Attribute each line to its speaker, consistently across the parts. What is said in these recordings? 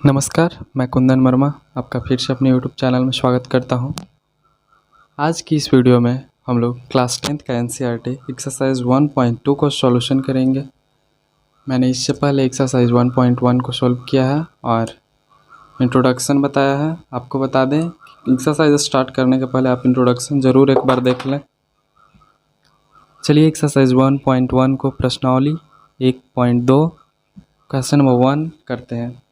Speaker 1: नमस्कार, मैं कुंदन वर्मा आपका फिर से अपने यूट्यूब चैनल में स्वागत करता हूं। आज की इस वीडियो में हम लोग क्लास 10th का एनसीईआरटी एक्सरसाइज 1.2 को सॉल्यूशन करेंगे। मैंने इससे पहले एक्सरसाइज 1.1 को सॉल्व किया है और इंट्रोडक्शन बताया है। आपको बता दें एक्सरसाइज स्टार्ट करने के पहले आप इंट्रोडक्शन ज़रूर एक बार देख लें। चलिए एक्सरसाइज 1.1 को प्रश्नावली 1.2 क्वेश्चन नंबर 1 करते हैं।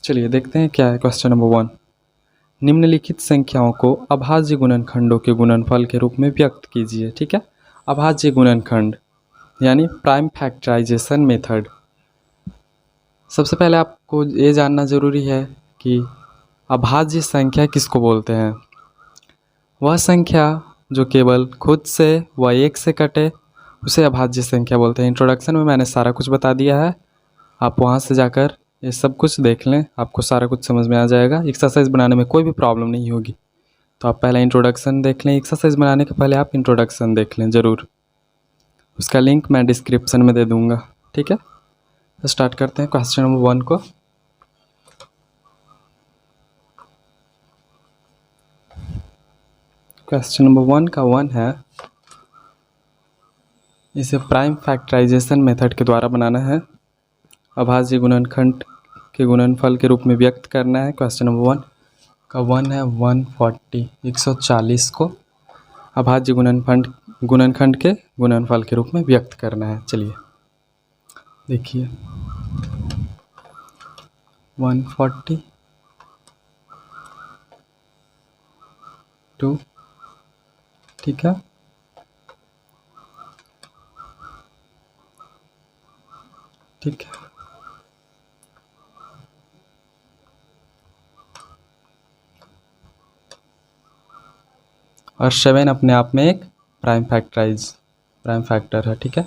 Speaker 1: चलिए देखते हैं क्या है क्वेश्चन नंबर 1। निम्नलिखित संख्याओं को अभाज्य गुणनखंडों के गुणनफल के रूप में व्यक्त कीजिए। ठीक है, अभाज्य गुणनखंड यानी प्राइम फैक्टराइजेशन मेथड। सबसे पहले आपको ये जानना ज़रूरी है कि अभाज्य संख्या किसको बोलते हैं। वह संख्या जो केवल खुद से व एक से कटे उसे अभाज्य संख्या बोलते हैं। इंट्रोडक्शन में मैंने सारा कुछ बता दिया है, आप वहाँ से जाकर ये सब कुछ देख लें, आपको सारा कुछ समझ में आ जाएगा। एक्सरसाइज बनाने में कोई भी प्रॉब्लम नहीं होगी। तो आप पहले इंट्रोडक्शन देख लें, एक्सरसाइज बनाने के पहले आप इंट्रोडक्शन देख लें ज़रूर। उसका लिंक मैं डिस्क्रिप्शन में दे दूँगा। ठीक है, तो स्टार्ट करते हैं क्वेश्चन नंबर 1 को। क्वेश्चन नंबर 1 का 1 है, इसे प्राइम फैक्टराइजेशन मेथड के द्वारा बनाना है, अभाज्य गुणनखंड के गुणनफल के रूप में व्यक्त करना है। क्वेश्चन नंबर 1 का 1 है 140 140 को अभाज्य गुणनखंड के गुणनफल के रूप में व्यक्त करना है। चलिए देखिए 140 2, ठीक है, ठीक है, और 7 अपने आप में एक प्राइम फैक्टर है। ठीक है,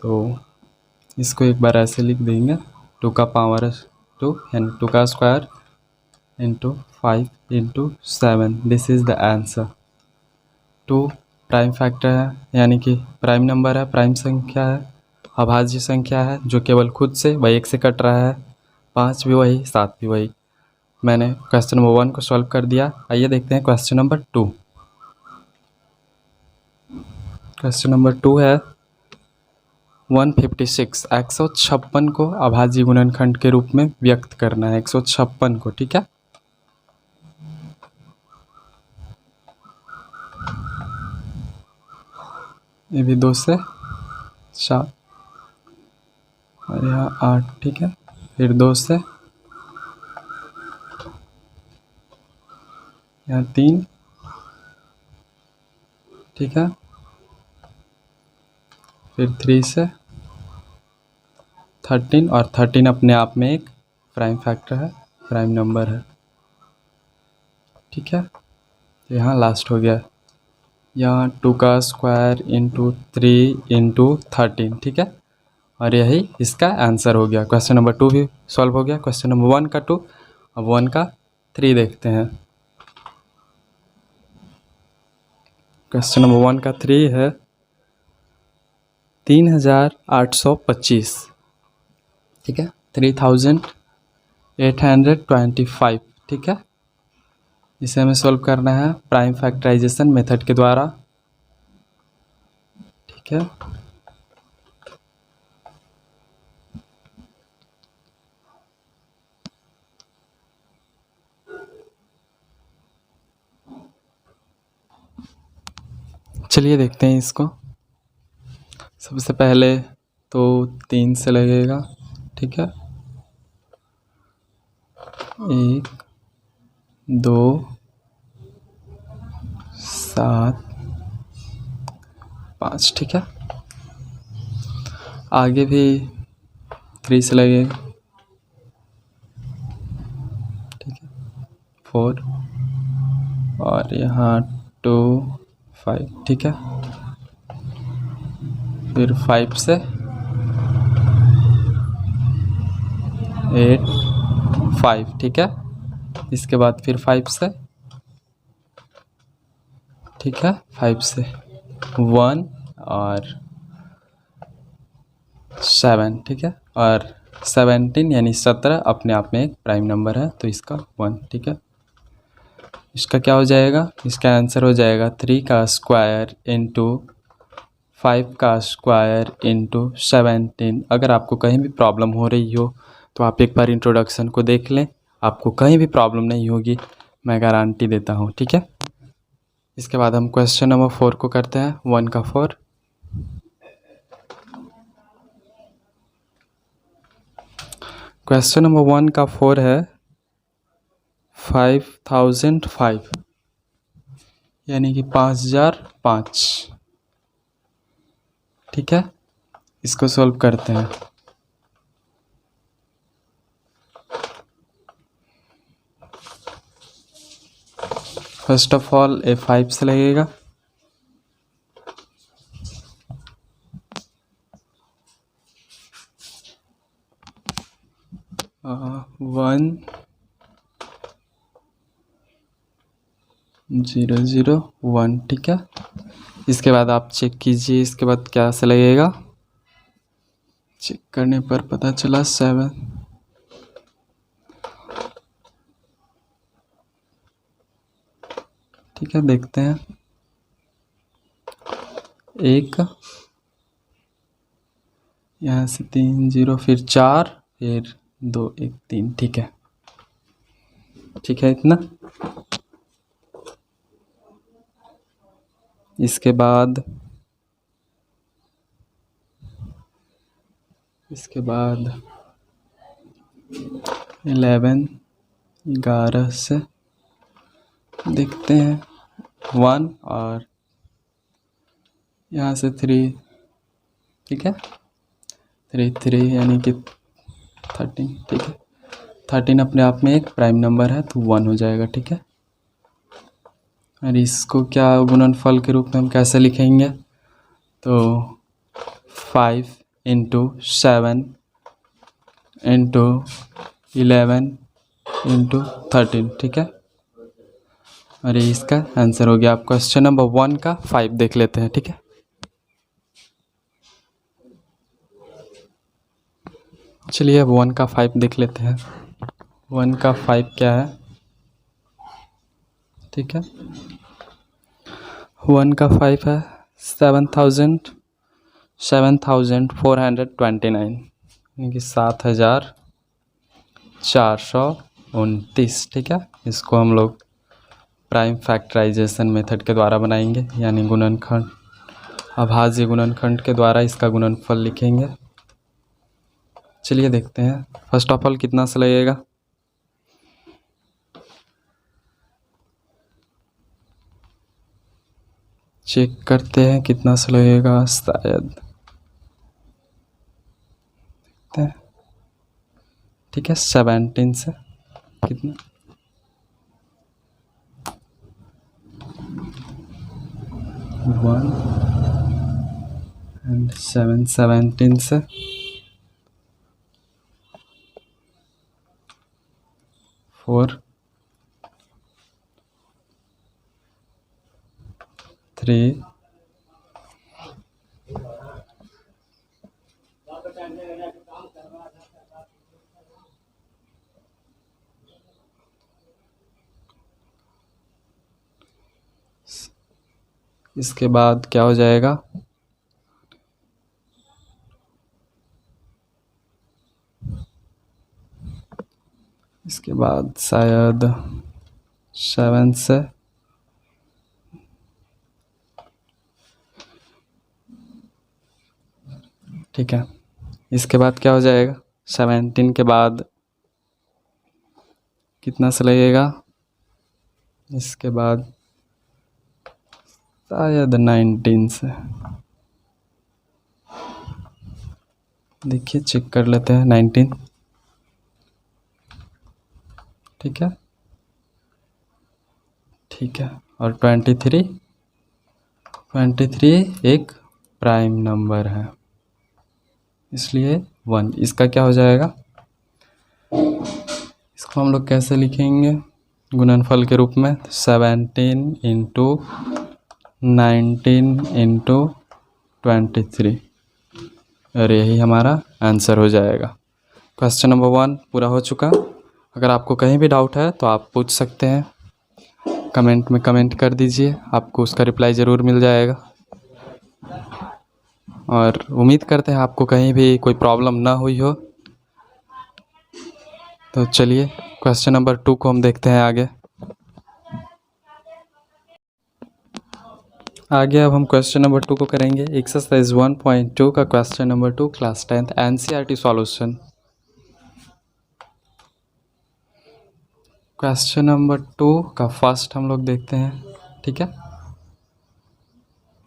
Speaker 1: तो इसको एक बार ऐसे लिख देंगे 2 का पावर 2 यानी 2 का square into 5 into 7। This is the answer. 2 prime factor है यानी कि प्राइम नंबर है, प्राइम संख्या है, अभाज्य संख्या है जो केवल खुद से व एक से कट रहा है। 5 भी वही, 7 भी वही। मैंने क्वेश्चन नंबर 1 को सॉल्व कर दिया। आइए देखते हैं क्वेश्चन नंबर 2। क्वेश्चन नंबर 2 है 156 156 को अभाज्य गुणनखंड के रूप में व्यक्त करना है। 156 को, ठीक है, ये भी 2 से 7 और यहाँ 8, ठीक है, फिर 2 से यहाँ 3, ठीक है, फिर 3 से 13 और 13 अपने आप में एक प्राइम फैक्टर है, प्राइम नंबर है। ठीक है, तो यहाँ लास्ट हो गया, यहाँ 2 का स्क्वायर इंटू 3 इंटू 13, ठीक है, और यही इसका आंसर हो गया। क्वेश्चन नंबर 2 भी सॉल्व हो गया। क्वेश्चन नंबर 1 का 2, अब 1 का 3 देखते हैं। क्वेश्चन नंबर 1 का 3 है 3825, ठीक है, 3825, ठीक है। इसे हमें सॉल्व करना है प्राइम फैक्टराइजेशन मेथड के द्वारा। ठीक है, चलिए देखते हैं इसको। सबसे पहले तो 3 से लगेगा, ठीक है, 1 2 7 5, ठीक है, आगे भी 3 से लगेगा, ठीक है, 4 और यहाँ 2 5, ठीक है, फिर 5 से 8 5, ठीक है, इसके बाद फिर 5 से, ठीक है, 5 से 1 और 7, ठीक है। और 17 यानी 17 अपने आप में एक प्राइम नंबर है, तो इसका 1, ठीक है। इसका क्या हो जाएगा, इसका आंसर हो जाएगा 3 का स्क्वायर इंटू 5 का स्क्वायर इंटू 17। अगर आपको कहीं भी प्रॉब्लम हो रही हो तो आप एक बार इंट्रोडक्शन को देख लें, आपको कहीं भी प्रॉब्लम नहीं होगी, मैं गारंटी देता हूँ, ठीक है। इसके बाद हम क्वेश्चन नंबर 4 को करते हैं, 1 का 4। क्वेश्चन नंबर 1 का 4 है 5005 यानी कि 5005, ठीक है। इसको सॉल्व करते हैं। फर्स्ट ऑफ ऑल A5 से लगेगा, वन 001, ठीक है। इसके बाद आप चेक कीजिए, इसके बाद क्या से लगेगा, चेक करने पर पता चला 7, ठीक है। देखते हैं, 1 यहाँ से 3 0, फिर 4, फिर 2 1 3, ठीक है, ठीक है इतना। इसके बाद 11 से देखते हैं 1 और यहाँ से 3, ठीक है, 3 यानी कि 13, ठीक है। 13 अपने आप में एक प्राइम नंबर है, तो 1 हो जाएगा, ठीक है। और इसको क्या गुणनफल के रूप में हम कैसे लिखेंगे, तो 5 इंटू 7 इंटू 11 इंटू 13, ठीक है। और ये इसका आंसर हो गया। आप क्वेश्चन नंबर 1 का 5 देख लेते हैं, ठीक है। चलिए अब 1 का 5 देख लेते हैं। 1 का 5 क्या है, ठीक है। 1 का 5 है 7429, यानी कि 7429, ठीक है। इसको हम लोग प्राइम फैक्टराइजेशन मेथड के द्वारा बनाएंगे, यानी गुणनखंड अभाज्य गुणनखंड के द्वारा इसका गुणनफल लिखेंगे। चलिए देखते हैं, फर्स्ट ऑफ ऑल कितना से लगेगा, चेक करते हैं कितना से लगेगा, शायद देखते हैं, ठीक है। 17 से कितना, 1 एंड 7, 17 से 4 3 इसके बाद क्या हो जाएगा, इसके बाद शायद 7 से ठीक है। इसके बाद क्या हो जाएगा, 17 के बाद कितना से लगेगा, इसके बाद शायद 19 से, देखिए चेक कर लेते हैं, 19, ठीक है, ठीक है। और 23 एक प्राइम नंबर है, इसलिए 1, इसका क्या हो जाएगा, इसको हम लोग कैसे लिखेंगे गुणनफल के रूप में, 17 इंटू 19 इंटू 23, और यही हमारा आंसर हो जाएगा। क्वेश्चन नंबर 1 पूरा हो चुका। अगर आपको कहीं भी डाउट है तो आप पूछ सकते हैं, कमेंट में कमेंट कर दीजिए, आपको उसका रिप्लाई ज़रूर मिल जाएगा। और उम्मीद करते हैं आपको कहीं भी कोई प्रॉब्लम ना हुई हो। तो चलिए क्वेश्चन नंबर 2 को हम देखते हैं आगे। अब हम क्वेश्चन नंबर 2 को करेंगे। एक्सरसाइज 1.2 का question number 2 class 10th NCERT solution. Question number 2 का फर्स्ट हम लोग देखते हैं, ठीक है।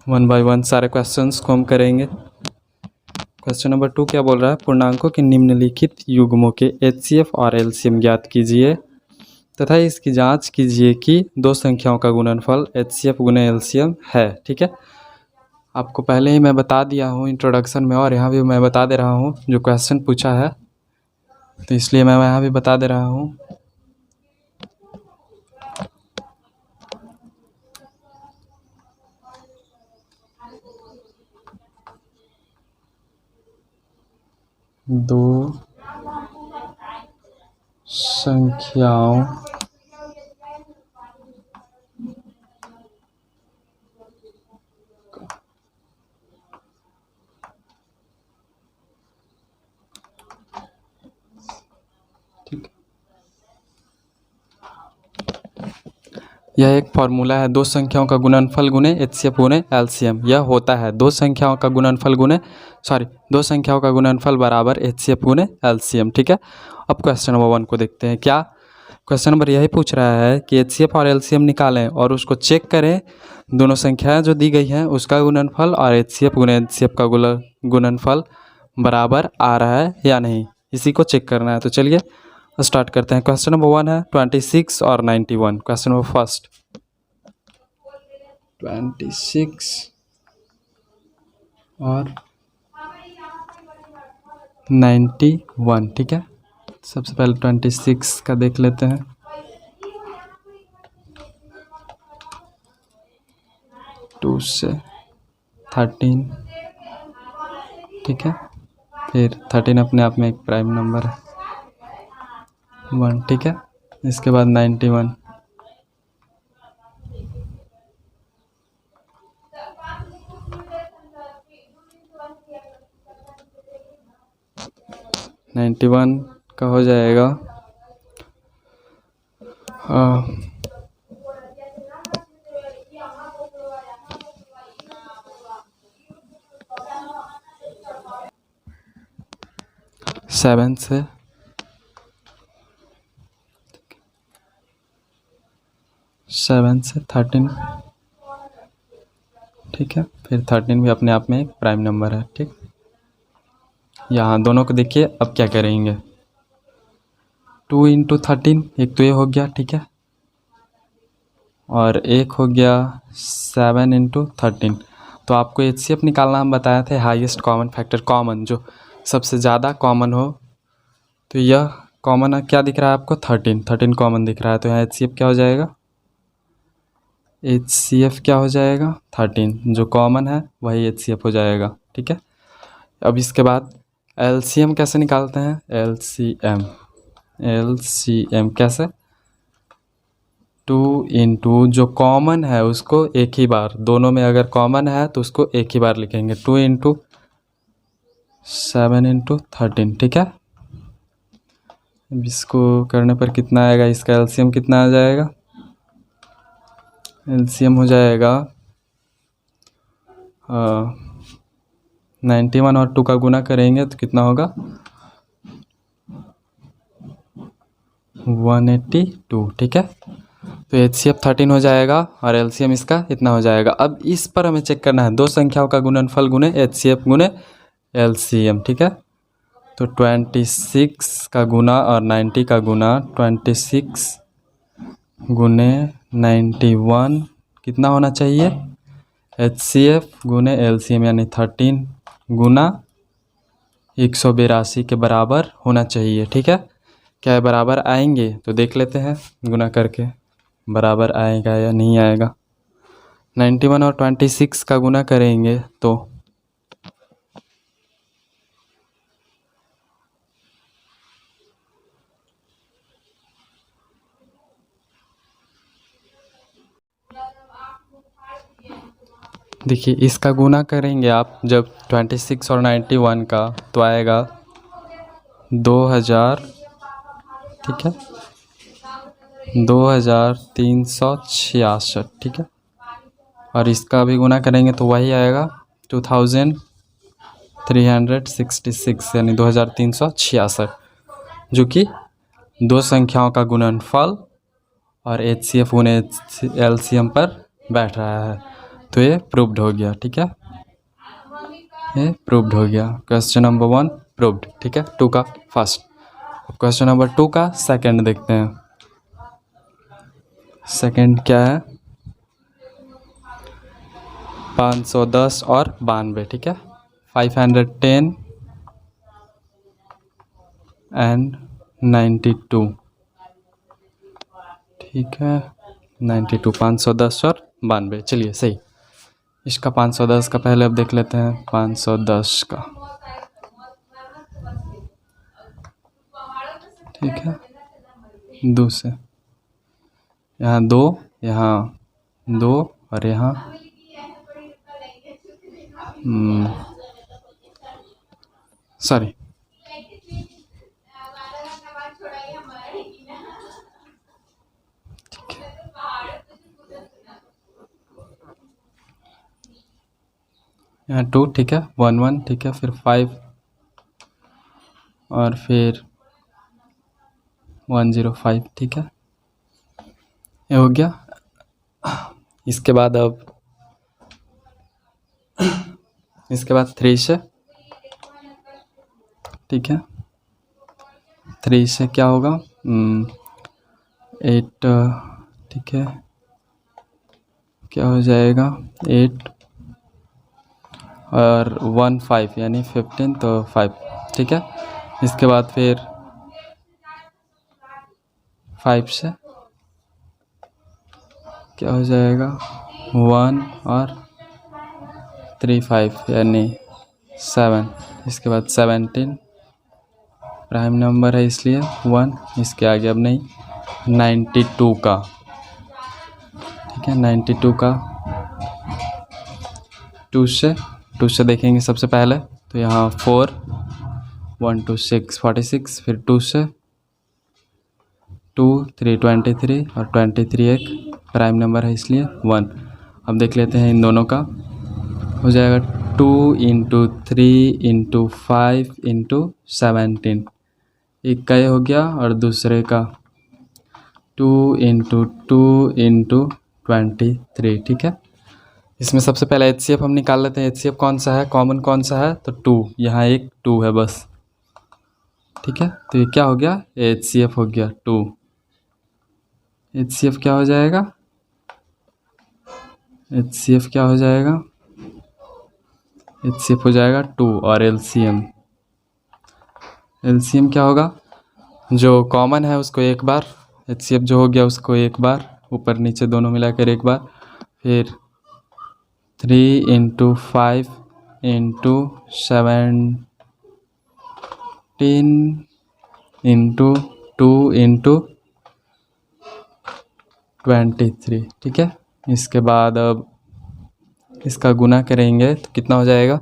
Speaker 1: 1 बाय 1 सारे क्वेश्चंस को हम करेंगे। क्वेश्चन नंबर 2 क्या बोल रहा है, पूर्णांकों के निम्नलिखित युग्मों के एचसीएफ और एलसीएम ज्ञात कीजिए तथा इसकी जांच कीजिए कि दो संख्याओं का गुणनफल एचसीएफ गुने एलसीएम है, ठीक है। आपको पहले ही मैं बता दिया हूँ इंट्रोडक्शन में, और यहाँ भी मैं बता दे रहा हूँ जो क्वेश्चन पूछा है, तो इसलिए मैं यहाँ भी बता दे रहा हूँ। दो संख्याओं यह एक फॉर्मूला है, दो संख्याओं का गुणनफल गुने एचसीएफ गुने एलसीएम। यह होता है दो संख्याओं का गुणनफल दो संख्याओं का गुणनफल बराबर एचसीएफ गुने एलसीएम, ठीक है। अब क्वेश्चन नंबर 1 को देखते हैं। क्या क्वेश्चन नंबर यही पूछ रहा है कि एचसीएफ और एलसीएम निकालें और उसको चेक करें, दोनों संख्याएं जो दी गई हैं उसका गुणनफल और एचसीएफ गुने एलसीएम का गुणनफल बराबर आ रहा है या नहीं, इसी को चेक करना है। तो चलिए स्टार्ट करते हैं। क्वेश्चन नंबर 1 है 26 और 91। क्वेश्चन नंबर फर्स्ट 26 और 91, ठीक है। सबसे पहले 26 का देख लेते हैं। टू से 13, ठीक है। फिर 13 अपने आप में एक प्राइम नंबर है, 1, ठीक है। इसके बाद 91, का हो जाएगा 7 से 13, ठीक है। फिर 13 भी अपने आप में एक प्राइम नंबर है, ठीक। यहाँ दोनों को देखिए। अब क्या करेंगे, 2 × 13, एक तो ये हो गया, ठीक है, और एक हो गया 7 × 13। तो आपको एचसीएफ निकालना हम बताए थे, हाईएस्ट कॉमन फैक्टर, कॉमन जो सबसे ज़्यादा कॉमन हो। तो यह कॉमन क्या दिख रहा है आपको, 13 कॉमन दिख रहा है। तो यहाँ एचसीएफ क्या हो जाएगा, एचसीएफ क्या हो जाएगा, 13 जो कॉमन है वही एचसीएफ हो जाएगा, ठीक है। अब इसके बाद एलसीएम कैसे निकालते हैं, एलसीएम कैसे, 2 × जो कॉमन है उसको एक ही बार, दोनों में अगर कॉमन है तो उसको एक ही बार लिखेंगे, 2 × 7 × 13, ठीक है। अब इसको करने पर कितना आएगा, इसका एलसीएम कितना आ जाएगा, एलसीएम हो जाएगा 91 और 2 का गुना करेंगे तो कितना होगा, 182, ठीक है। तो एचसीएफ 13 हो जाएगा और एलसीएम इसका इतना हो जाएगा। अब इस पर हमें चेक करना है दो संख्याओं का गुणनफल गुने एचसीएफ गुने एलसीएम, ठीक है। तो 26 का गुना और 90 का गुना, 26 गुने 91 कितना होना चाहिए, एचसीएफ गुने एलसीएम यानी 13 गुना 182 के बराबर होना चाहिए, ठीक है। क्या बराबर आएंगे तो देख लेते हैं गुना करके बराबर आएगा या नहीं आएगा। 91 और 26 का गुना करेंगे तो देखिए इसका गुना करेंगे आप जब 26 और 91 का, तो आएगा 2000, ठीक है, 2366, ठीक है। और इसका भी गुना करेंगे तो वही आएगा 2366, यानी 2366, जो कि दो संख्याओं का गुणनफल और HCF गुने LCM पर बैठ रहा है। तो ये प्रूव्ड हो गया, ठीक है, ये प्रूव्ड हो गया। क्वेश्चन नंबर 1 प्रूव्ड, ठीक है, 2 का फर्स्ट। क्वेश्चन नंबर 2 का सेकंड देखते हैं। सेकंड क्या है? 510 और 92, ठीक है, 510 एंड 92, ठीक है, 92, 510 और 92। चलिए सही। इसका 510 का पहले अब देख लेते हैं। 510 का, ठीक है, 2 से, यहाँ 2, यहाँ 2 और यहाँ सॉरी, यहाँ 2, ठीक है, 1 1, ठीक है, फिर 5 और फिर 105, ठीक है, ये हो गया। इसके बाद अब इसके बाद 3 से, ठीक है, 3 से क्या होगा? 8, ठीक है, क्या हो जाएगा? 8 और 1 5, यानी 15, तो 5, ठीक है। इसके बाद फिर 5 से क्या हो जाएगा? 1 और 3 5, यानी 7। इसके बाद 17 प्राइम नंबर है इसलिए 1, इसके आगे अब नहीं। 92 का, ठीक है, 92 का 2 से देखेंगे सबसे पहले, तो यहाँ 4 1 2 6 46, फिर 2 से 2 3 23 और 23 एक प्राइम नंबर है इसलिए 1। अब देख लेते हैं इन दोनों का, हो जाएगा 2 × 3 × 5 × 17, एक का ये हो गया, और दूसरे का 2 × 2 × 23, ठीक है। इसमें सबसे पहले HCF हम निकाल लेते हैं। HCF कौन सा है, कॉमन कौन सा है? तो 2, यहाँ एक 2 है बस, ठीक है। तो ये क्या हो गया? HCF हो गया 2। HCF क्या हो जाएगा? HCF क्या हो जाएगा? HCF हो जाएगा 2। और LCM क्या होगा? जो कॉमन है उसको एक बार, HCF जो हो गया उसको एक बार, ऊपर नीचे दोनों मिलाकर एक बार, फिर 3 × 5 × 17 × 2 × 23, ठीक है। इसके बाद अब इसका गुना करेंगे तो कितना हो जाएगा?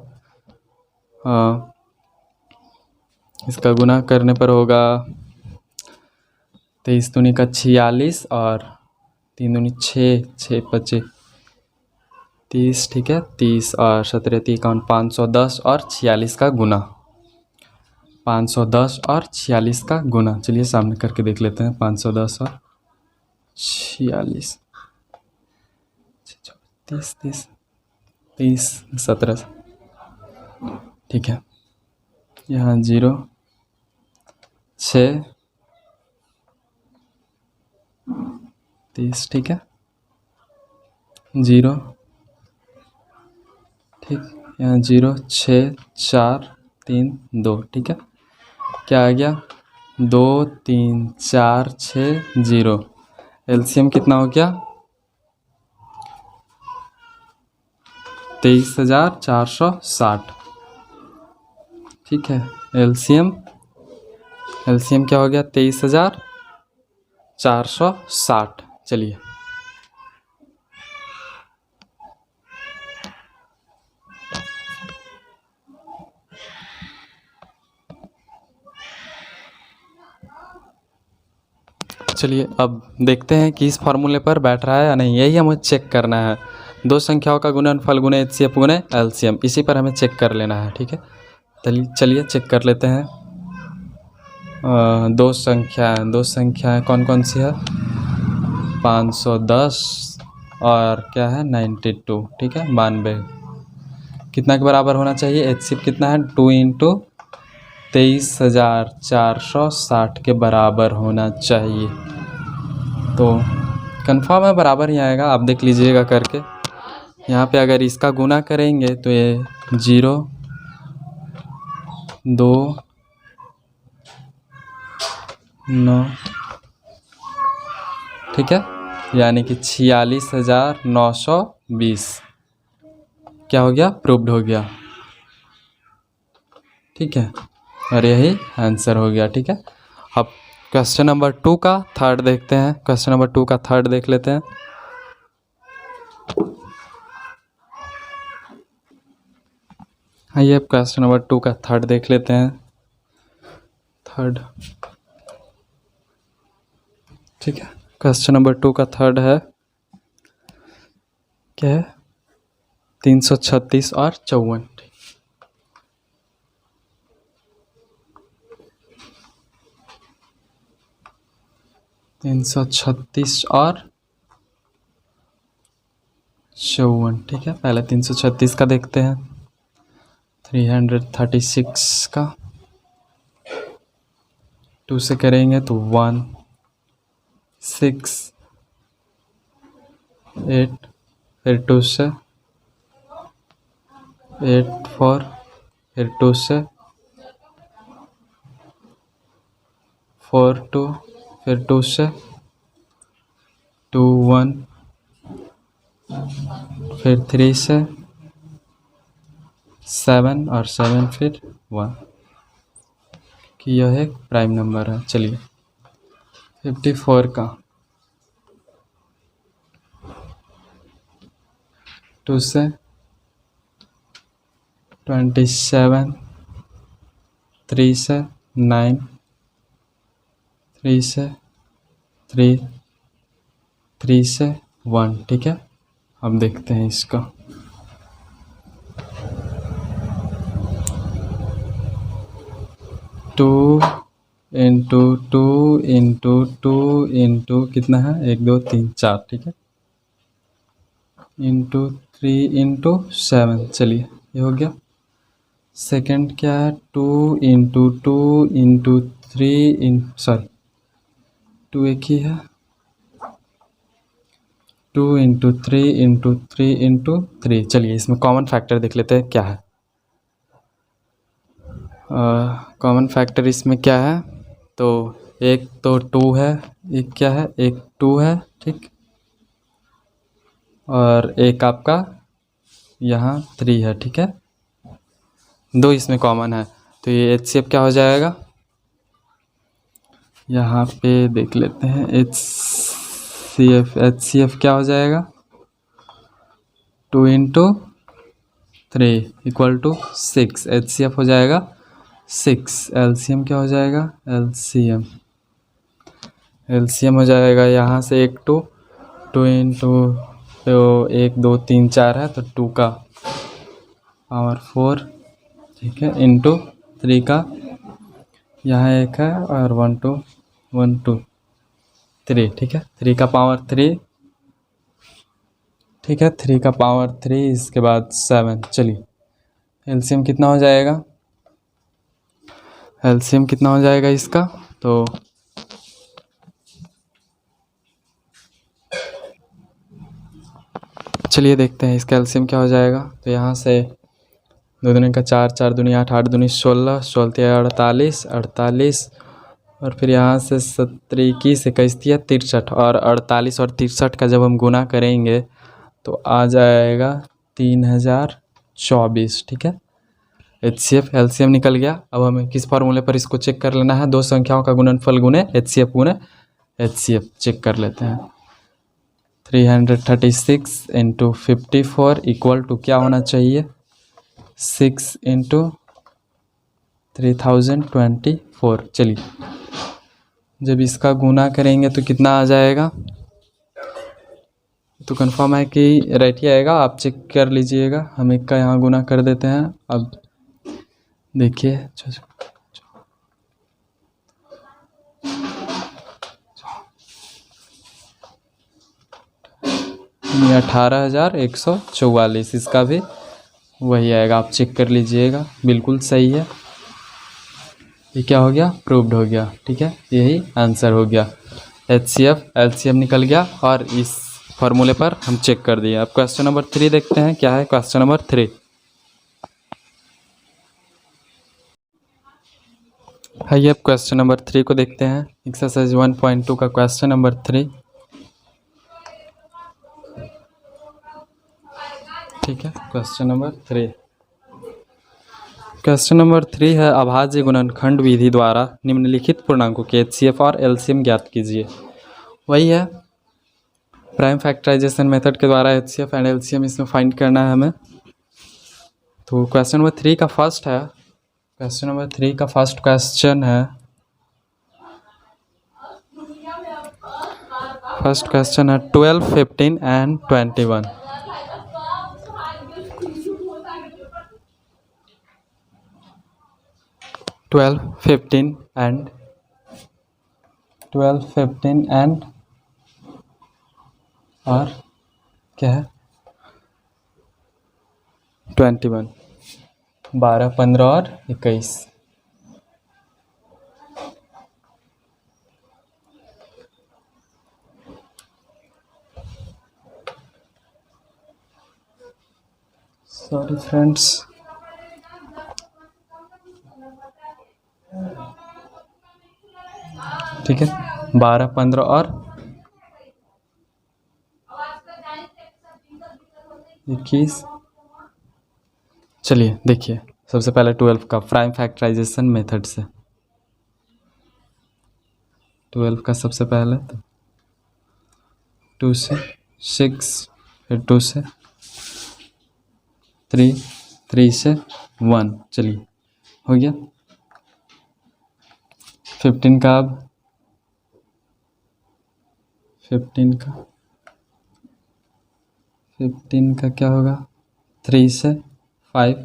Speaker 1: इसका गुना करने पर होगा 23 दूनी का 46 और 3 दूनी 6, 6 25 30, ठीक है, 30 और 17 51, 510 और 46 का गुना, 510 और 46 का गुना। चलिए सामने करके देख लेते हैं। 510 और 46, 30 30 30 17, ठीक है, यहाँ 0 6 30, ठीक है, 0, ठीक, यहाँ 0 6 4 3 2, ठीक है। क्या आ गया? 2 3 4 6 0। LCM कितना हो गया? 23,460, ठीक है। LCM क्या हो गया? 23,460। चलिए चलिए अब देखते हैं कि इस फार्मूले पर बैठ रहा है या नहीं, यही हमें चेक करना है। दो संख्याओं का गुणनफल गुणे एचसीएफ गुणे एलसीएम, इसी पर हमें चेक कर लेना है। ठीक है, चलिए चेक कर लेते हैं। दो संख्याएं कौन कौन सी है? 510 और क्या है 92। ठीक है, 92 कितना के बराबर होना चाहिए? एचसीएफ कितना है? 2 इंटू 23,460 के बराबर होना चाहिए। तो कंफर्म है बराबर ही आएगा, आप देख लीजिएगा करके। यहाँ पे अगर इसका गुना करेंगे तो ये 0 2 9, ठीक है, यानी कि 46,920 क्या हो गया? प्रूव्ड हो गया। ठीक है, और यही आंसर हो गया। ठीक है, अब क्वेश्चन नंबर 2 का थर्ड देखते हैं। क्वेश्चन नंबर 2 का थर्ड देख लेते हैं। आइए अब क्वेश्चन नंबर 2 का थर्ड देख लेते हैं। थर्ड, ठीक है, क्वेश्चन नंबर 2 का थर्ड है, क्या है? 336 और 54। 336 और 54। ठीक है, पहले 336 का देखते हैं। 336 का 2 से करेंगे तो 1 6 8, फिर 2 से 8 4, फिर 2 से 4 2, फिर 2 से 2 1, फिर 3 से 7 और 7 फिर 1, कि यह एक प्राइम नंबर है। चलिए 54 का 2 से 27, 3 से 9, 3 से 3, 3 से 1। ठीक है, अब देखते हैं इसका। Two into two into two into कितना है? 1 2 3 4। ठीक है, इंटू 3 इंटू 7। चलिए ये हो गया। सेकंड क्या है? 2 इंटू 2 इंटू 3 सॉरी 2 एक ही है। 2 इंटू 3 इंटू 3 इंटू 3। चलिए इसमें कॉमन फैक्टर देख लेते हैं क्या है। कॉमन फैक्टर इसमें क्या है? तो एक तो 2 है, एक क्या है? एक 2 है, ठीक, और एक आपका यहाँ 3 है। ठीक है, 2 इसमें कॉमन है, तो ये एचसीएफ क्या हो जाएगा? यहाँ पे देख लेते हैं। एचसीएफ क्या हो जाएगा? 2 इंटू 3 इक्वल टू 6। एचसीएफ हो जाएगा 6। एलसीएम क्या हो जाएगा? एलसीएम हो जाएगा यहाँ से एक 2 इंटू तो 1 2 3 4 है, तो 2 का पावर 4, ठीक है, इंटू 3 का यहाँ 1 है और 1 2 1 2 3। ठीक है, 3 का पावर 3, ठीक है, 3 का पावर 3, इसके बाद 7। चलिए एलसीएम कितना हो जाएगा? एलसीएम कितना हो जाएगा इसका? तो चलिए देखते हैं इसका एलसीएम क्या हो जाएगा। तो यहाँ से 2 दूनी का 4, 4 दूनी 8, 8 दूनी 16, 16 48, 48, और फिर यहाँ से 17 21 21 63, और 48 और 63 का जब हम गुना करेंगे तो आ जाएगा 3024। ठीक है, एचसीएफ एलसीएम निकल गया। अब हमें किस फार्मूले पर इसको चेक कर लेना है? दो संख्याओं का गुणनफल गुणे एचसीएफ गुणे एचसीएफ। चेक कर लेते हैं। 336 इंटू 54 इक्वल टू क्या होना चाहिए? 6 इंटू 3024। चलिए जब इसका गुना करेंगे तो कितना आ जाएगा, तो कंफर्म है कि राइट ही आएगा। आप चेक कर लीजिएगा। हम एक का यहाँ गुना कर देते हैं। अब देखिए 18,144, इसका भी वही आएगा। आप चेक कर लीजिएगा, बिल्कुल सही है। ये क्या हो गया, प्रूव्ड हो गया। ठीक है, यही आंसर हो गया। HCF LCM निकल गया और इस फॉर्मूले पर हम चेक कर दिए। अब क्वेश्चन नंबर 3 देखते हैं क्या है। क्वेश्चन नंबर 3, आइए अब क्वेश्चन नंबर 3 को देखते हैं। एक्सरसाइज 1.2 का क्वेश्चन नंबर 3। ठीक है, क्वेश्चन नंबर 3, क्वेश्चन नंबर 3 है अभाज्य गुणनखंड विधि द्वारा निम्नलिखित पूर्णांकों के HCF और LCM ज्ञात कीजिए। वही है, प्राइम फैक्टराइजेशन मेथड के द्वारा HCF एंड LCM इसमें फाइंड करना है हमें। तो क्वेश्चन नंबर 3 का फर्स्ट है, क्वेश्चन नंबर 3 का फर्स्ट क्वेश्चन है, फर्स्ट क्वेश्चन है 12, 15 एंड 21। 12, 15 एंड और क्या है 21, 12, 15 और 21। सॉरी फ्रेंड्स, ठीक है 12, 15 और 21। चलिए देखिए, सबसे पहले 12 का प्राइम फैक्टराइजेशन मेथड से, 12 का सबसे पहले 2 से 6, फिर 2 से 3, 3 से 1। चलिए हो गया। 15 का, अब 15 का क्या होगा, 3 से 5,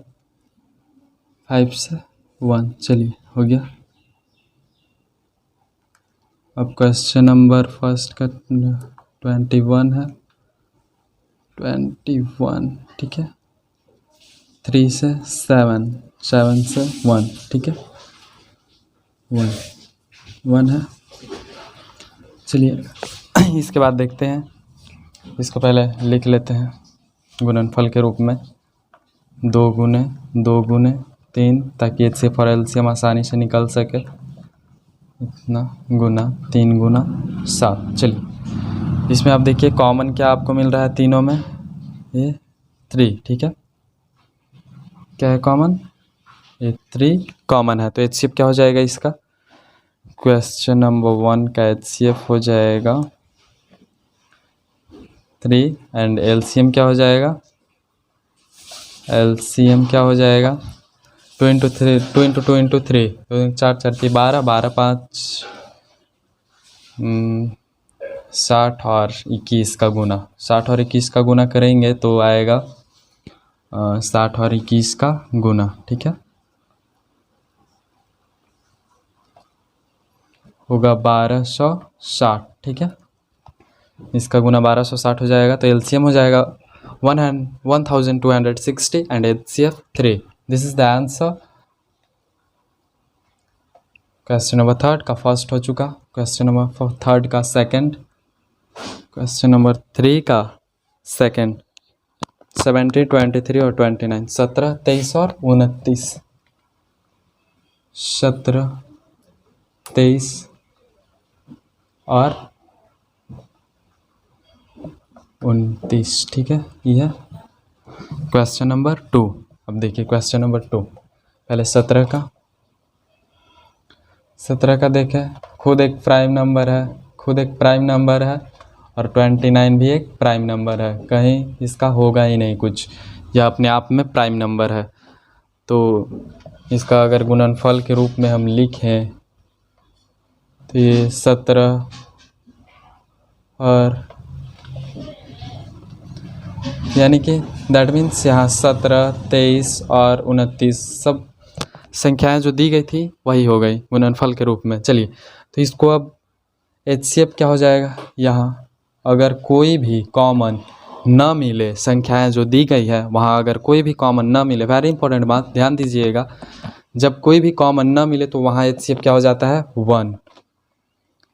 Speaker 1: 5 से 1। चलिए हो गया। अब क्वेश्चन नंबर फर्स्ट का 21 है, 21। ठीक है, 3 से 7, 7 से 1। ठीक है, 1 है। चलिए इसके बाद देखते हैं, इसको पहले लिख लेते हैं गुणनफल के रूप में, 2 गुने 3, ताकि HCF और LCM आसानी से निकल सके। इतना गुना 3 गुना 7। चलिए इसमें आप देखिए कॉमन क्या आपको मिल रहा है तीनों में, ये 3। ठीक है, क्या है कॉमन, ये 3 कॉमन है। तो HCF क्या हो जाएगा इसका, क्वेश्चन नंबर 1 का HCF हो जाएगा 3 एंड LCM क्या हो जाएगा, LCM क्या हो जाएगा 2 इंटू 3, 2 इंटू 2 इंटू 3, 4 4 की 12, 12 5 60 और 21 का गुना, 60 और 21 का गुना करेंगे तो आएगा 60 और 21 का गुना। ठीक है, होगा 1260। ठीक है, इसका गुना 1260 हो जाएगा। तो LCM हो जाएगा 1260 and HCF 3। This is the answer. Question number 3 का फर्स्ट हो चुका, क्वेश्चन नंबर 3 का सेकंड, क्वेश्चन नंबर 3 का सेकंड 17, 23 और 29, 17, 23 और 29, 17, 23 और 29। ठीक है, यह क्वेश्चन नंबर 2। अब देखिए क्वेश्चन नंबर 2, पहले 17 का, 17 का देखें, खुद एक प्राइम नंबर है, और 29 भी एक प्राइम नंबर है। कहीं इसका होगा ही नहीं कुछ, यह अपने आप में प्राइम नंबर है। तो इसका अगर गुणनफल के रूप में हम लिखें तो ये 17 और यानी कि दैट मीन्स यहाँ 17, 23 और 29 सब संख्याएं जो दी गई थी वही हो गई गुणनफल के रूप में। चलिए, तो इसको अब HCF क्या हो जाएगा, यहाँ अगर कोई भी कॉमन न मिले, संख्याएं जो दी गई है वहाँ अगर कोई भी कॉमन न मिले, वेरी इंपॉर्टेंट बात ध्यान दीजिएगा, जब कोई भी कॉमन न मिले तो वहाँ HCF क्या हो जाता है 1।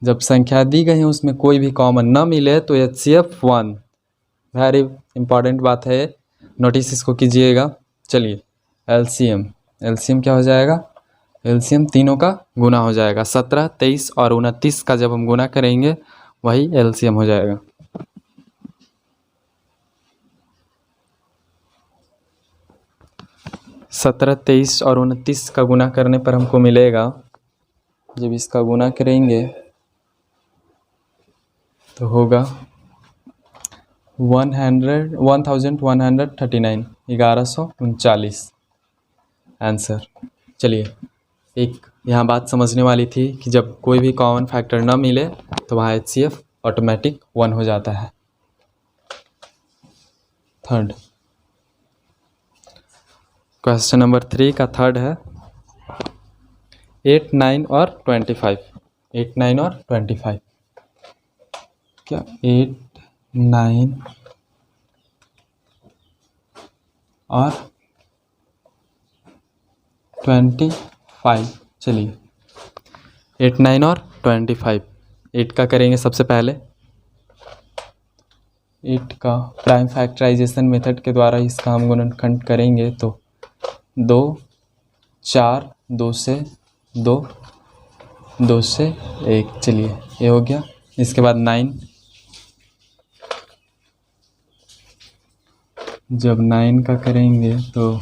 Speaker 1: जब संख्या दी गई है उसमें कोई भी कॉमन न मिले तो HCF 1, वेरी इंपॉर्टेंट बात है, नोटिस इसको कीजिएगा। चलिए, एलसीएम क्या हो जाएगा, एलसीएम तीनों का गुना हो जाएगा, 17, 23 और 29 का जब हम गुना करेंगे वही एलसीएम हो जाएगा। सत्रह, 23 और 29 का गुना करने पर हमको मिलेगा, जब इसका गुना करेंगे तो होगा 1139, 1139 आंसर। चलिए, एक यहाँ बात समझने वाली थी कि जब कोई भी कॉमन फैक्टर ना मिले तो वहाँ HCF ऑटोमेटिक 1 हो जाता है। थर्ड क्वेश्चन नंबर 3 का थर्ड है 8, 9 और 25। 8, 9 और 25 क्या, 8, 9 और 25। चलिए, 8, 9 और 25, 8 का करेंगे सबसे पहले। 8 का प्राइम फैक्टराइजेशन मेथड के द्वारा इसका हम गुणनखंड करेंगे तो 2, 4, 2 से 2, 2 से 1। चलिए, ये हो गया। इसके बाद 9, जब 9 का करेंगे तो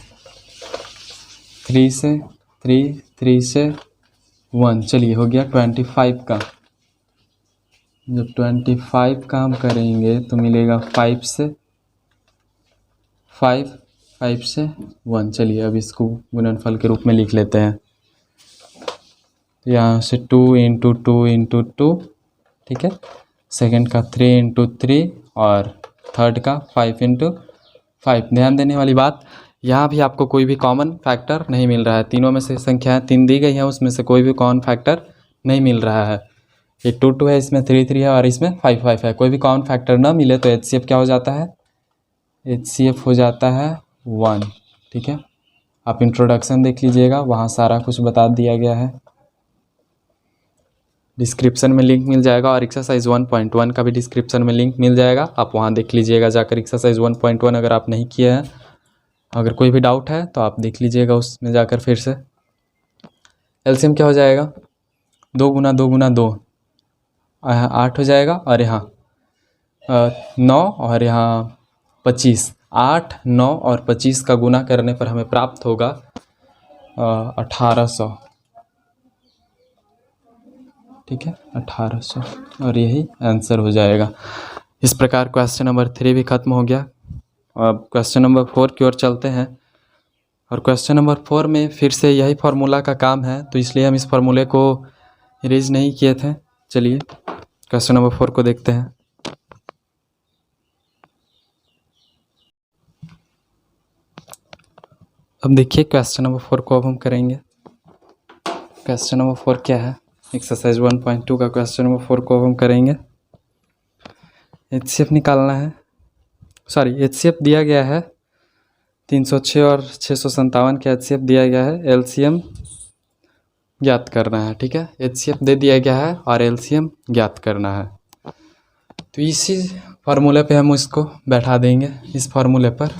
Speaker 1: 3 से 3, 3 से 1। चलिए, हो गया 25 का। जब 25 का हम करेंगे तो मिलेगा 5 से 5, 5 से 1। चलिए, अब इसको गुणनफल के रूप में लिख लेते हैं। तो यहाँ से 2 × 2 × 2, ठीक है। सेकंड का 3 × 3 और थर्ड का 5 × 5। ध्यान देने वाली बात, यहाँ भी आपको कोई भी कॉमन फैक्टर नहीं मिल रहा है। तीनों में से संख्याएं 3 दी गई हैं, उसमें से कोई भी कॉमन फैक्टर नहीं मिल रहा है। ये 2, 2 है, इसमें 3, 3 है और इसमें 5, 5 है। कोई भी कॉमन फैक्टर ना मिले तो HCF क्या हो जाता है, HCF हो जाता है 1। ठीक है, आप इंट्रोडक्शन देख लीजिएगा, वहाँ सारा कुछ बता दिया गया है। डिस्क्रिप्शन में लिंक मिल जाएगा और एक्सरसाइज 1.1 का भी डिस्क्रिप्शन में लिंक मिल जाएगा, आप वहाँ देख लीजिएगा जाकर। एक्सरसाइज 1.1 अगर आप नहीं किए हैं, अगर कोई भी डाउट है तो आप देख लीजिएगा उसमें जाकर फिर से। एलसीएम क्या हो जाएगा, 2 × 2 × 2 8 हो जाएगा, और यहाँ 9 और यहाँ 25। 8, 9 और 25 का गुना करने पर हमें प्राप्त होगा 1800। ठीक है, 1800, और यही आंसर हो जाएगा। इस प्रकार क्वेश्चन नंबर 3 भी खत्म हो गया। अब क्वेश्चन नंबर 4 की ओर चलते हैं, और क्वेश्चन नंबर 4 में फिर से यही फार्मूला का काम है, तो इसलिए हम इस फार्मूले को इरेज नहीं किए थे। चलिए, क्वेश्चन नंबर 4 को देखते हैं। अब देखिए, क्वेश्चन नंबर 4 को अब हम करेंगे। क्वेश्चन नंबर 4 क्या है, एक्सरसाइज 1.2 का क्वेश्चन नंबर 4 को अब हम करेंगे। HCF निकालना है, सॉरी HCF दिया गया है 306 और 657 का HCF दिया गया है। LCM ज्ञात करना है। ठीक है, HCF दे दिया गया है और LCM ज्ञात करना है। तो इसी फार्मूले पे हम इसको बैठा देंगे। इस फार्मूले पर,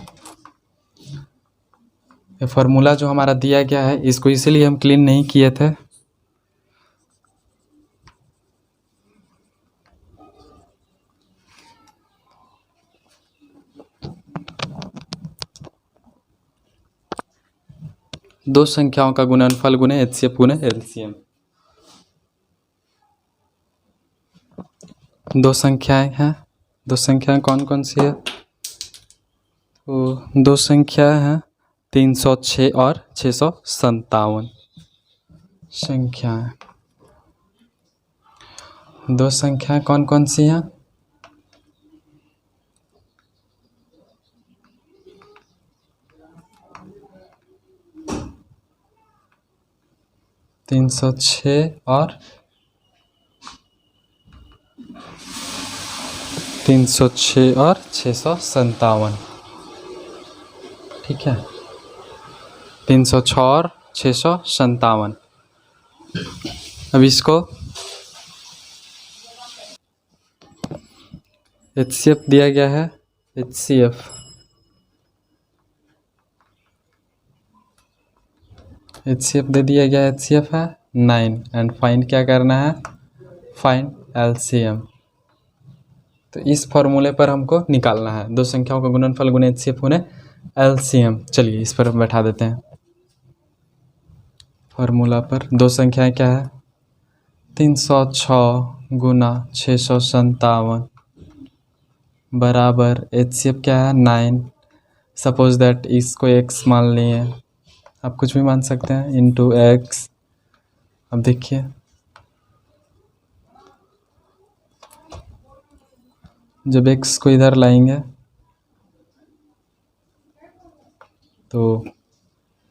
Speaker 1: ये फार्मूला जो हमारा दिया गया है, इसको इसीलिए हम क्लीन नहीं किए थे। दो संख्याओं का गुणनफल गुने HCF गुने LCM। दो संख्याएं हैं, दो संख्याएं कौन कौन सी है, तो दो संख्याएं हैं 306 और 657 संख्याएं। दो संख्याएं कौन कौन सी हैं? तीन सौ छः और 306 और 657। ठीक है, 306 और 657। अब इसको HCF दिया गया है। HCF दे दिया गया है। HCF है 9 एंड फाइंड क्या करना है? Find LCM। तो इस फॉर्मूले पर हमको निकालना है दो संख्याओं का गुणनफल गुणे HCF गुणे LCM। चलिए इस पर हम बैठा देते हैं। फॉर्मूला पर दो संख्याएं क्या है? 306 गुना 657 बराबर HCF क्या है? 9। सपोज दैट इसको x मान लिए, आप कुछ भी मान सकते हैं, इंटू x। अब देखिए जब x को इधर लाएंगे तो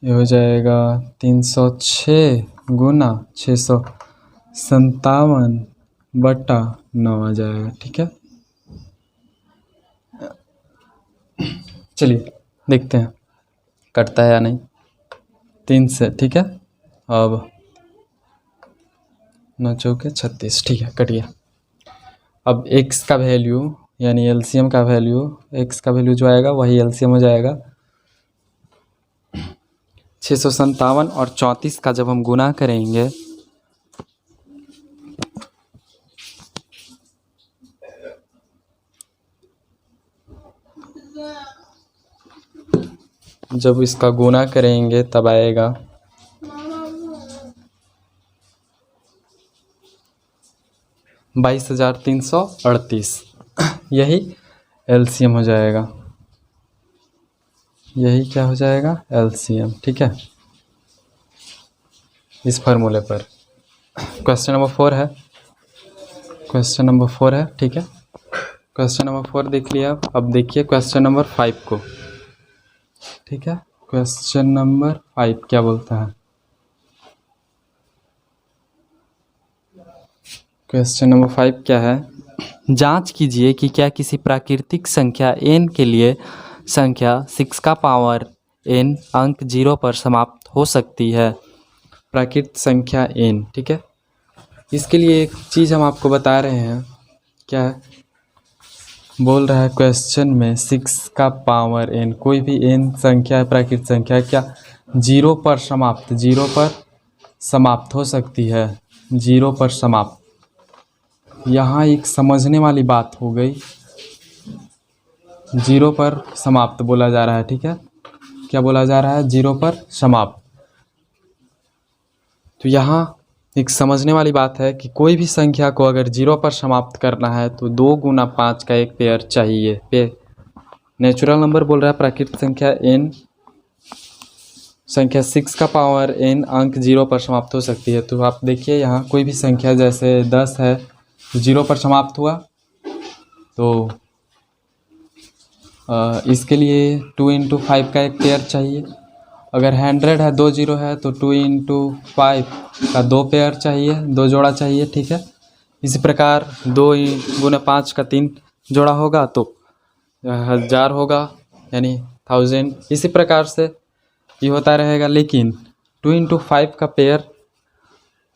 Speaker 1: ये हो जाएगा 306 गुना 657 बटा 9 आ जाएगा। ठीक है, चलिए देखते हैं कटता है या नहीं 3 से। ठीक है, अब 9 चौके 36। ठीक है, कट गया। अब x का वैल्यू यानी LCM का वैल्यू, x का वैल्यू जो आएगा वही LCM हो जाएगा। 657 और 34 का जब हम गुना करेंगे जब इसका गुना करेंगे तब आएगा 22,338। यही LCM हो जाएगा। यही क्या हो जाएगा? LCM। ठीक है, इस फार्मूले पर। क्वेश्चन नंबर 4 है। क्वेश्चन नंबर 4 है। ठीक है, क्वेश्चन नंबर 4 देख लिया। अब देखिए क्वेश्चन नंबर 5 को। ठीक है, क्वेश्चन नंबर 5 क्या बोलता है? क्वेश्चन नंबर 5 क्या है? जांच कीजिए कि क्या किसी प्राकृतिक संख्या n के लिए संख्या 6 का पावर n अंक 0 पर समाप्त हो सकती है। प्राकृतिक संख्या n। ठीक है, इसके लिए एक चीज़ हम आपको बता रहे हैं। क्या है? बोल रहा है क्वेश्चन में 6 का पावर n, कोई भी n संख्या है, प्राकृतिक संख्या, क्या 0 पर समाप्त, 0 पर समाप्त हो सकती है। 0 पर समाप्त, यहाँ एक समझने वाली बात हो गई। 0 पर समाप्त बोला जा रहा है। ठीक है, क्या बोला जा रहा है? 0 पर समाप्त। तो यहाँ एक समझने वाली बात है कि कोई भी संख्या को अगर 0 पर समाप्त करना है तो 2 गुना 5 का एक पेयर चाहिए। नेचुरल नंबर बोल रहा है प्राकृतिक संख्या n, संख्या 6 का पावर n अंक 0 पर समाप्त हो सकती है। तो आप देखिए यहाँ कोई भी संख्या जैसे 10 है, 0 पर समाप्त हुआ तो इसके लिए 2 इंटू 5 का एक पेयर चाहिए। अगर 100 है, 2 0 है तो 2 इंटू 5 का 2 पेयर चाहिए, 2 जोड़ा चाहिए। ठीक है, इसी प्रकार 2 गुना 5 का 3 जोड़ा होगा तो 1000 होगा, यानी 1000। इसी प्रकार से ये होता रहेगा। लेकिन 2 इंटू 5 का पेयर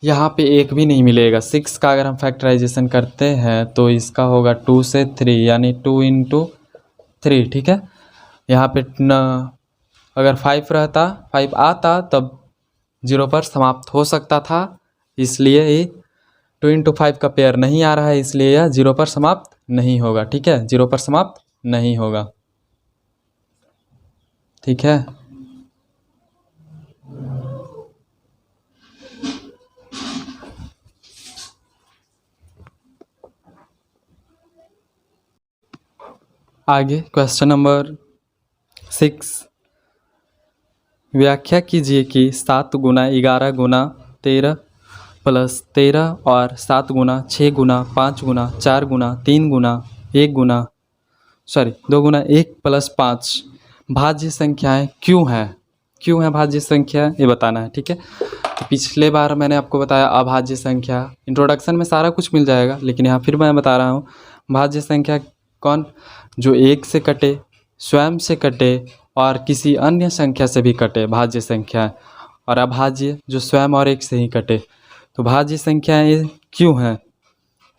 Speaker 1: यहाँ पे एक भी नहीं मिलेगा। 6 का अगर हम फैक्टराइजेशन करते हैं तो इसका होगा 2 से 3, यानी 2 इंटू 3। ठीक है, यहाँ पे अगर 5 रहता, 5 आता तब 0 पर समाप्त हो सकता था। इसलिए ये 2 इंटू 5 का पेयर नहीं आ रहा है, इसलिए यह 0 पर समाप्त नहीं होगा। ठीक है, 0 पर समाप्त नहीं होगा। ठीक है, आगे क्वेश्चन नंबर 6। व्याख्या कीजिए कि 7 गुना 11 गुना 13 प्लस 13 और 7 गुना 6 गुना 5 गुना 4 गुना 3 गुना 1 गुना 2 गुना 1 प्लस 5 भाज्य संख्याएं क्यों है भाज्य संख्या ये बताना है। ठीक है, तो पिछले बार मैंने आपको बताया अभाज्य संख्या, इंट्रोडक्शन में सारा कुछ मिल जाएगा, लेकिन यहाँ फिर मैं बता रहा हूँ भाज्य संख्या कौन, जो एक से कटे, स्वयं से कटे और किसी अन्य संख्या से भी कटे भाज्य संख्या, और अभाज्य जो स्वयं और एक से ही कटे। तो भाज्य संख्याएं ये क्यों हैं,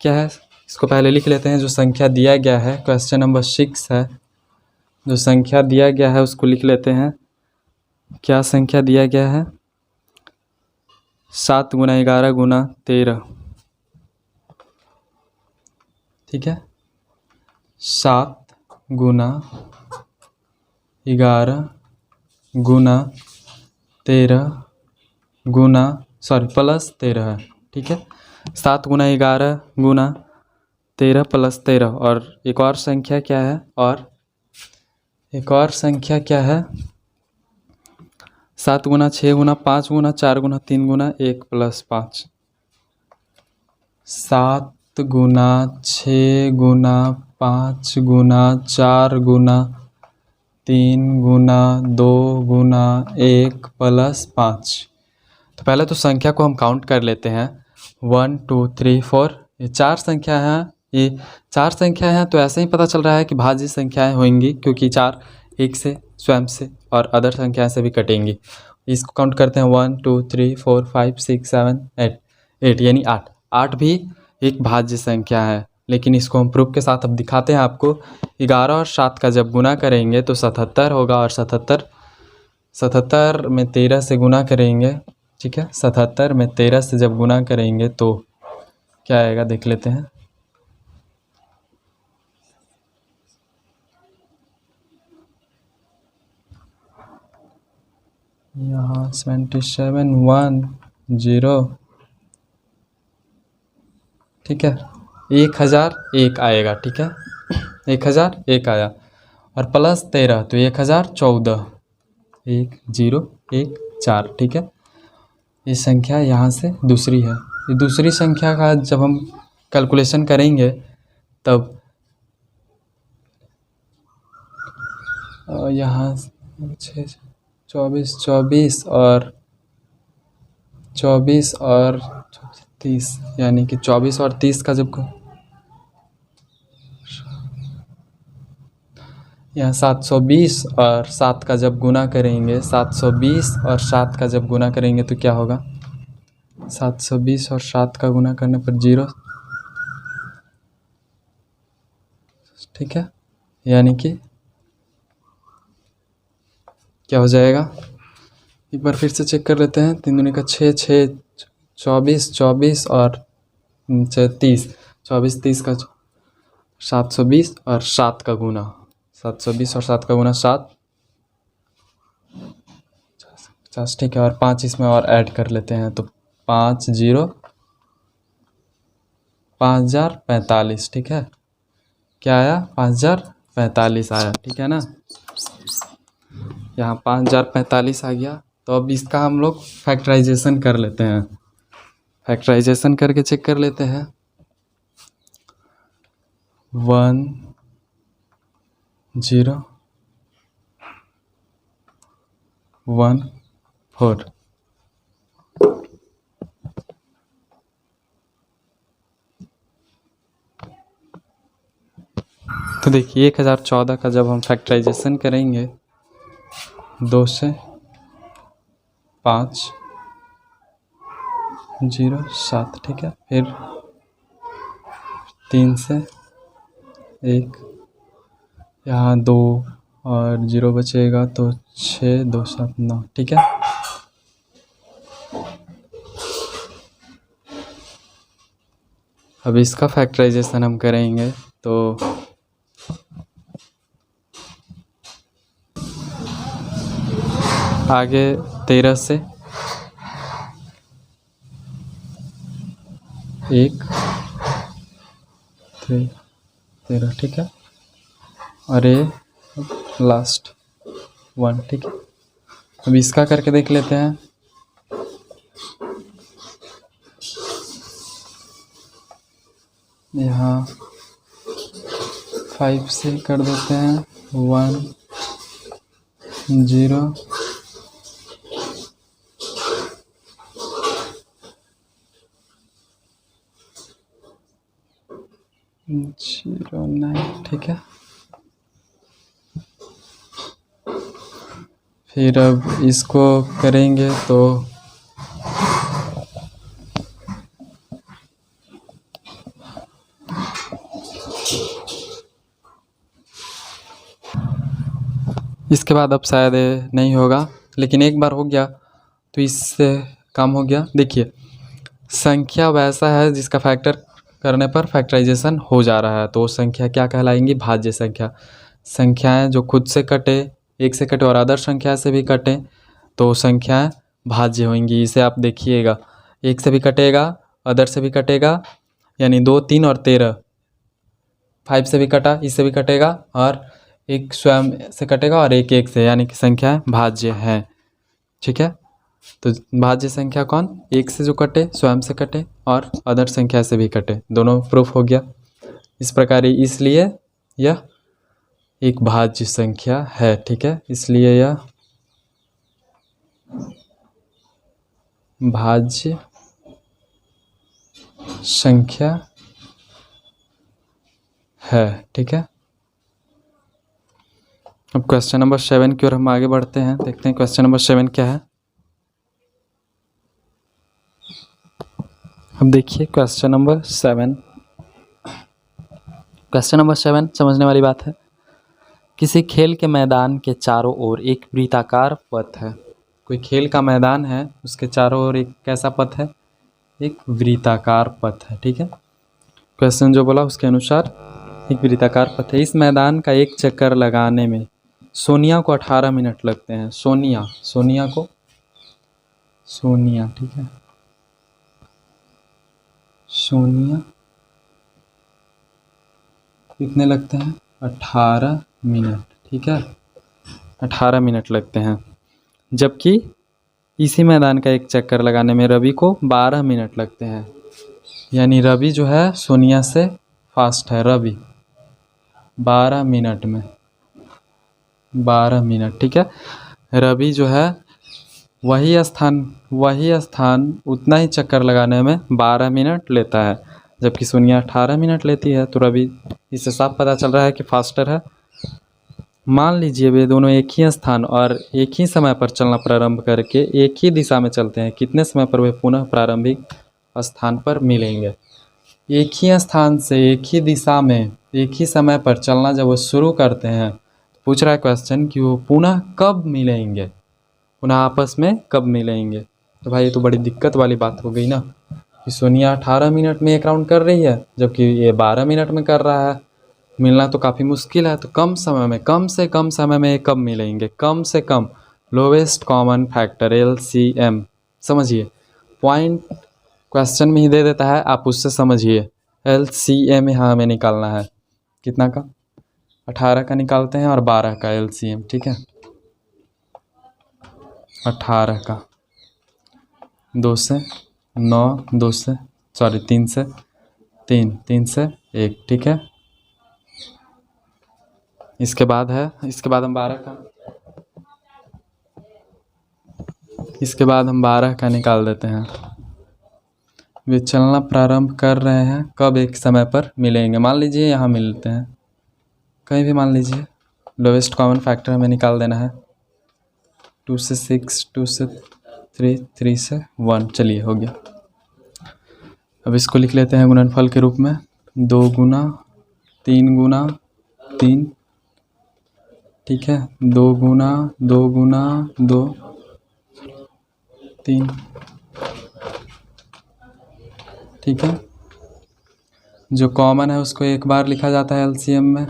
Speaker 1: क्या है, इसको पहले लिख लेते हैं। जो संख्या दिया गया है, क्वेश्चन नंबर 6 है, जो संख्या दिया गया है उसको लिख लेते हैं। क्या संख्या दिया गया है? 7 गुना 11 गुना 13। ठीक है, 7 गुना 11 गुना 13 गुना प्लस 13 है। ठीक है, 7 गुना 11 गुना 13 प्लस 13। और एक और संख्या क्या है, और एक और संख्या क्या है? 7 गुना 6 गुना 5 गुना 4 गुना 3 गुना 1 प्लस 5। 7 गुना 6 गुना 5 गुना 4 गुना 3 गुना 2 गुना 1 प्लस 5। तो पहले तो संख्या को हम काउंट कर लेते हैं। 1 2 3 4, ये 4 संख्या हैं। ये 4 संख्या हैं तो ऐसे ही पता चल रहा है कि भाज्य संख्याएं होंगी, क्योंकि 4 एक से, स्वयं से और अदर संख्या से भी कटेंगी। इसको काउंट करते हैं 1 2 3 4 5 6 7 8 यानी 8 भी एक भाज्य संख्या है। लेकिन इसको हम प्रूफ के साथ अब दिखाते हैं आपको। 11 और 7 का जब गुना करेंगे तो 77 होगा, और 77 में 13 से गुना करेंगे। ठीक है, 77 में 13 से जब गुना करेंगे तो क्या आएगा देख लेते हैं। यहाँ 7710। ठीक है, 1001 आएगा। ठीक है, 1001 आया, और प्लस 13 तो 1014, 1014। ठीक है, ये संख्या यहाँ से दूसरी है। ये दूसरी संख्या का जब हम कैलकुलेशन करेंगे तब यहाँ 24 और 30, यानी कि 24 और 30 का जब यहाँ 720 और 7 का जब गुना करेंगे, 720 और 7 का जब गुना करेंगे तो क्या होगा? 720 और 7 का गुना करने पर 0। ठीक है, यानी कि क्या हो जाएगा, एक बार फिर से चेक कर लेते हैं। 3 दूनी का 6, 6 24 और 30, 24 30 का 720 और 7 का गुना, 720 और 7 का गुना 7 50। ठीक है, और 5 इसमें और ऐड कर लेते हैं तो 5045। ठीक है, क्या आया? 5045 आया। ठीक है ना, यहाँ 5045 आ गया। तो अब इसका हम लोग फैक्टराइजेशन कर लेते हैं। फैक्टराइजेशन करके चेक कर लेते हैं। 1 0 1 4। तो देखिए 1014 का जब हम फैक्टराइजेशन करेंगे, 2 से 5 0 7। ठीक है, फिर 3 से 1, यहाँ 2 और 0 बचेगा तो 6 2 7 9। ठीक है, अब इसका फैक्टराइजेशन हम करेंगे तो आगे 13 से 1 13। ठीक है, और ये लास्ट 1। ठीक है, अब इसका करके देख लेते हैं। यहाँ 5 से कर देते हैं 1 0 0 9, ठीक है। फिर अब इसको करेंगे तो इसके बाद अब शायद नहीं होगा, लेकिन एक बार हो गया तो इससे काम हो गया। देखिए संख्या वैसा है जिसका फैक्टर करने पर फैक्टराइजेशन हो जा रहा है, तो वो संख्या क्या कहलाएंगी? भाज्य संख्या। संख्याएं जो खुद से कटे, एक से कटे और अदर संख्या से भी कटे तो संख्याएं भाज्य होंगी। इसे आप देखिएगा, एक से भी कटेगा, अदर से भी कटेगा, यानी 2 3 और 13। 5 से भी कटा, इससे भी कटेगा, और एक स्वयं से कटेगा और एक एक से, यानी कि संख्या भाज्य है। ठीक है, तो भाज्य संख्या कौन? एक से जो कटे, स्वयं से कटे और अदर संख्या से भी कटे, दोनों प्रूफ हो गया। इस प्रकार इसलिए यह एक भाज्य संख्या है। ठीक है, इसलिए यह भाज्य संख्या है। ठीक है, अब क्वेश्चन नंबर 7 की ओर हम आगे बढ़ते हैं। देखते हैं क्वेश्चन नंबर 7 क्या है। अब देखिए क्वेश्चन नंबर 7। क्वेश्चन नंबर 7 समझने वाली बात है। किसी खेल के मैदान के चारों ओर एक वृत्ताकार पथ है। कोई खेल का मैदान है, उसके चारों ओर एक कैसा पथ है? एक वृत्ताकार पथ है। ठीक है, क्वेश्चन जो बोला उसके अनुसार एक वृत्ताकार पथ है। इस मैदान का एक चक्कर लगाने में सोनिया को 18 मिनट लगते हैं। सोनिया ठीक है, सोनिया कितने लगते हैं? 18 मिनट। ठीक है, 18 मिनट लगते हैं। जबकि इसी मैदान का एक चक्कर लगाने में रवि को 12 मिनट लगते हैं। यानी रवि जो है सोनिया से फास्ट है। रवि 12 मिनट में 12 मिनट। ठीक है, रवि जो है वही स्थान उतना ही चक्कर लगाने में 12 मिनट लेता है, जबकि सोनिया 18 मिनट लेती है। तो रवि, इससे साफ पता चल रहा है कि फास्टर है। मान लीजिए वे दोनों एक ही स्थान और एक ही समय पर चलना प्रारंभ करके एक ही दिशा में चलते हैं। कितने समय पर वे पुनः प्रारंभिक स्थान पर मिलेंगे? एक ही स्थान से एक ही दिशा में एक ही समय पर चलना जब वो शुरू करते हैं, पूछ रहा है क्वेश्चन कि वो पुनः कब मिलेंगे, पुनः आपस में कब मिलेंगे। तो भाई ये तो बड़ी दिक्कत वाली बात हो गई ना, कि सोनिया 18 मिनट में एक राउंड कर रही है, जबकि ये 12 मिनट में कर रहा है। मिलना तो काफ़ी मुश्किल है। तो कम समय में, कम से कम समय में ये कब मिलेंगे? कम से कम, लोवेस्ट कॉमन फैक्टर LCM। समझिए, पॉइंट क्वेश्चन में ही दे देता है, आप उससे समझिए। LCM यहाँ हमें निकालना है। कितना का? 18 का निकालते हैं और 12 का LCM। ठीक है, 18 का 2 से 9, 3 से 3 से 1। ठीक है, इसके बाद हम 12 का निकाल देते हैं। वे चलना प्रारंभ कर रहे हैं कब? एक समय पर मिलेंगे। मान लीजिए यहाँ मिलते हैं, कहीं भी मान लीजिए। लोवेस्ट कॉमन फैक्टर हमें निकाल देना है। 2 से 6, 2 से 3, 3 से 1। चलिए हो गया। अब इसको लिख लेते हैं गुणनफल के रूप में। 2 गुना 3 गुना 3। ठीक है, 2 गुना 2 3। ठीक है, जो कॉमन है उसको एक बार लिखा जाता है LCM में।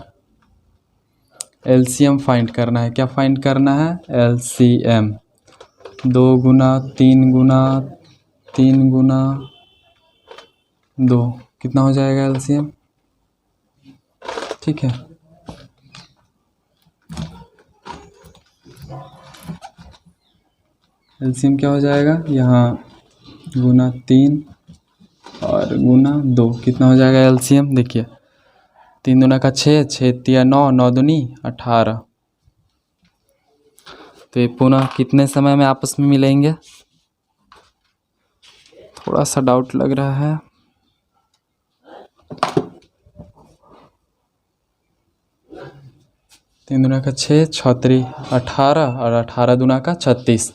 Speaker 1: LCM फाइंड करना है। क्या फाइंड करना है? LCM। 2 गुना 3 गुना 3 गुना 2 कितना हो जाएगा LCM? ठीक है, LCM क्या हो जाएगा? यहाँ गुना 3 और गुना 2, कितना हो जाएगा एलसीएम? देखिए 3 दूना का 6, 6 तिया 9, 9 दूनी 18। तो ये पुनः कितने समय में आपस में मिलेंगे? थोड़ा सा डाउट लग रहा है। तीन दूना का 6, 6 18 और 18 दूना का 36।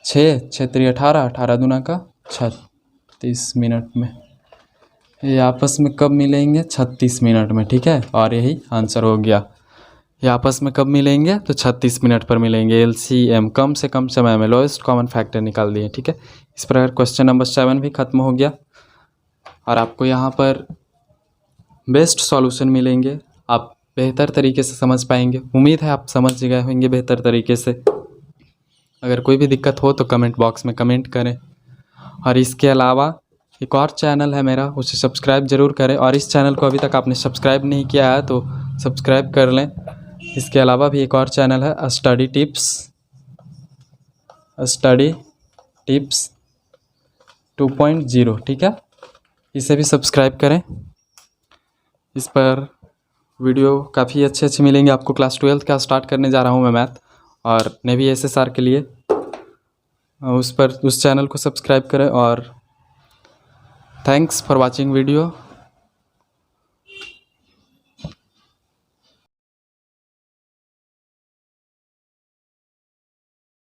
Speaker 1: 6 6 18, 18 दूना का 36 मिनट में। ये आपस में कब मिलेंगे? 36 मिनट में, ठीक है। और यही आंसर हो गया। ये आपस में कब मिलेंगे? तो 36 मिनट पर मिलेंगे। एलसीएम कम से कम समय में, लोएस्ट कॉमन फैक्टर निकाल दिए, ठीक है। इस प्रकार क्वेश्चन नंबर 7 भी खत्म हो गया और आपको यहाँ पर बेस्ट सॉल्यूशन मिलेंगे। आप बेहतर तरीके से समझ पाएंगे। उम्मीद है आप समझ गए होंगे बेहतर तरीके से। अगर कोई भी दिक्कत हो तो कमेंट बॉक्स में कमेंट करें। और इसके अलावा एक और चैनल है मेरा, उसे सब्सक्राइब ज़रूर करें। और इस चैनल को अभी तक आपने सब्सक्राइब नहीं किया है तो सब्सक्राइब कर लें। इसके अलावा भी एक और चैनल है स्टडी टिप्स 2.0, ठीक है। इसे भी सब्सक्राइब करें। इस पर वीडियो काफ़ी अच्छे मिलेंगे आपको। क्लास 12 का स्टार्ट करने जा रहा हूँ मैं मैथ और नेवी एसएसआर के लिए। उस चैनल को सब्सक्राइब करें। और थैंक्स फॉर वॉचिंग वीडियो।